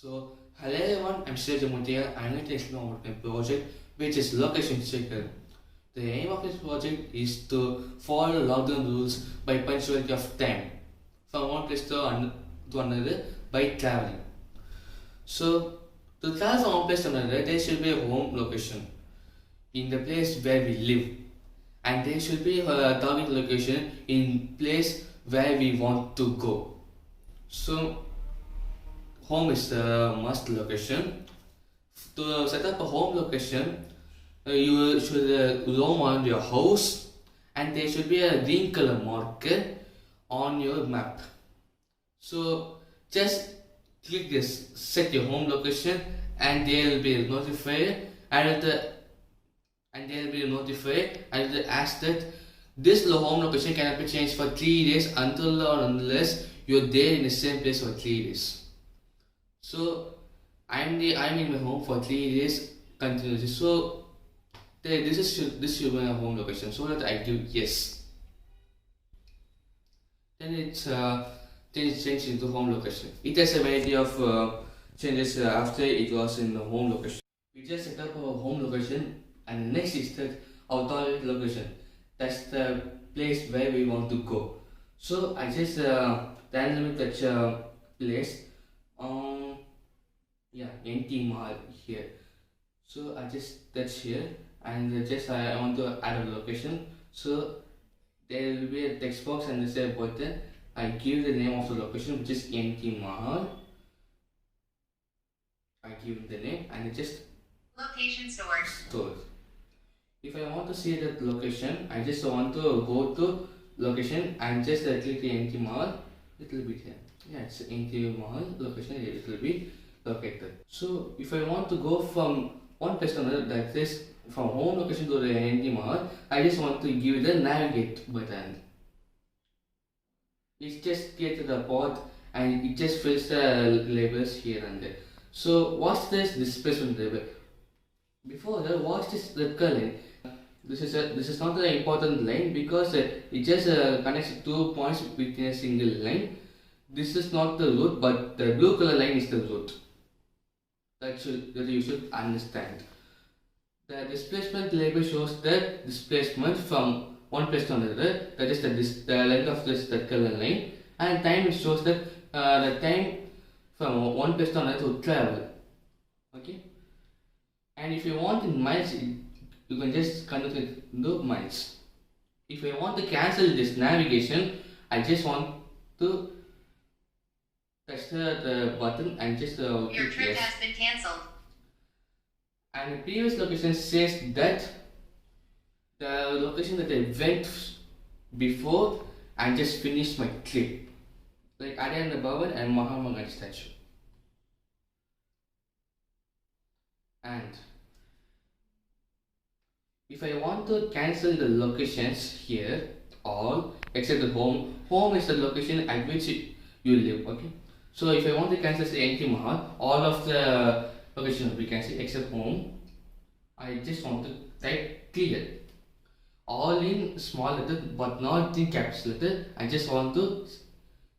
So, hello everyone, I'm Sreeraj here. I'm going to explain about my project, which is location checker. The aim of this project is to follow lockdown rules by punctuality of time from one place to another by traveling. So, to travel from one place to another, there should be a home location in the place where we live, and there should be a target location in place where we want to go. So, home is the must location. To set up a home location, you should roam around your house, and there should be a green color marker on your map. So just click this, set your home location, and there will be a notifier, and there will be a notifier, and it asks that this home location cannot be changed for 3 days until or unless you're there in the same place for 3 days. So I'm in my home for 3 days continuously. So this should be my home location. So that I give yes. Then it's changed into home location. It has a variety of changes after it was in the home location. We just set up a home location, and next is that our target location. That's the place where we want to go. So I just randomly touch a place. NT Mall here. So I just touch here, and I want to add a location. So there will be a text box and the save button. I give the name of the location, which is NT Mall. I give the name, and it just location stored. If I want to see that location, I just want to go to location and just click the NT Mall. It will be here. Yeah, it's NT Mall location. It will be located. So if I want to go from one place to another, that is from home location to the NT Mall, I just want to give the navigate button. It just gets the path, and it just fills the labels here and there. So what's this displacement label? Before that, what's this red color? This is not an important line because it just connects 2 points within a single line. This is not the root, but the blue color line is the root. That you should understand. The displacement label shows the displacement from one place to another. That is the length of this color line, and time shows that the time from one place to another to travel. Okay. And if you want in miles, you can just convert it into miles. If I want to cancel this navigation, I just want to touch the button and just your trip has been cancelled. And the previous location says that the location that I went before and just finished my trip, like Aryan Bhavan and Mahatma Gandhi statue. And if I want to cancel the locations here, all except the home is the location at which you live. Okay. So if I want to cancel the NT Mahal, all of the locations we can see except home, I just want to type clear. All in small letter but not in caps letter. I just want to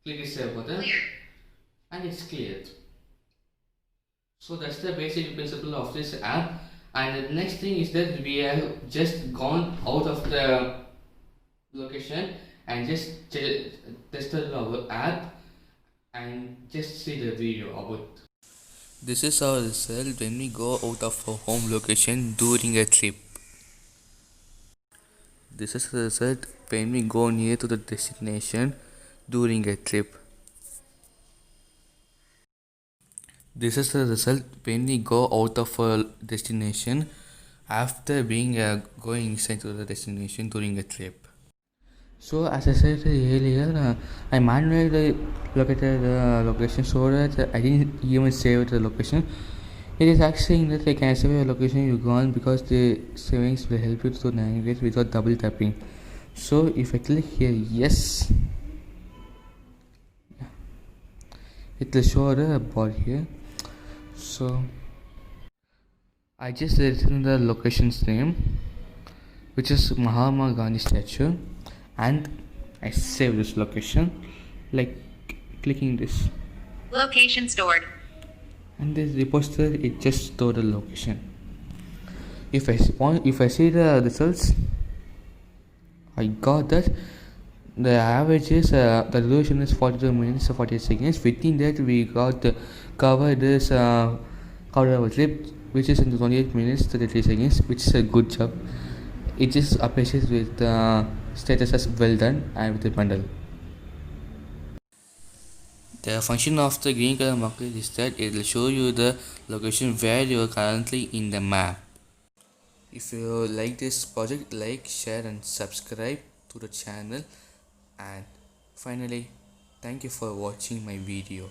click the save button, clear, and it's cleared. So that's the basic principle of this app. And the next thing is that we have just gone out of the location and just tested our app and just see the video about. This is our result when we go out of our home location during a trip. This is the result when we go near to the destination during a trip. This is the result when we go out of a destination after being going inside to the destination during a trip. So as I said earlier, I manually located the location so that I didn't even save the location. It is actually that I can save a location you gone because the savings will help you to navigate without double tapping. So if I click here yes, it will show the board here. So I just written the location's name, which is Mahatma Gandhi statue, and I save this location like clicking this. location stored. and this repository it just store the location. If I see the results, I got that the average is the resolution is 42 minutes 48 seconds. Within that we got covered this cover our clip, which is in 28 minutes 33 seconds, which is a good job. It just appreciates with status as well done and with the bundle. The function of the green color marker is that it will show you the location where you are currently in the map. If you like this project, like, share and subscribe to the channel. And finally, thank you for watching my video.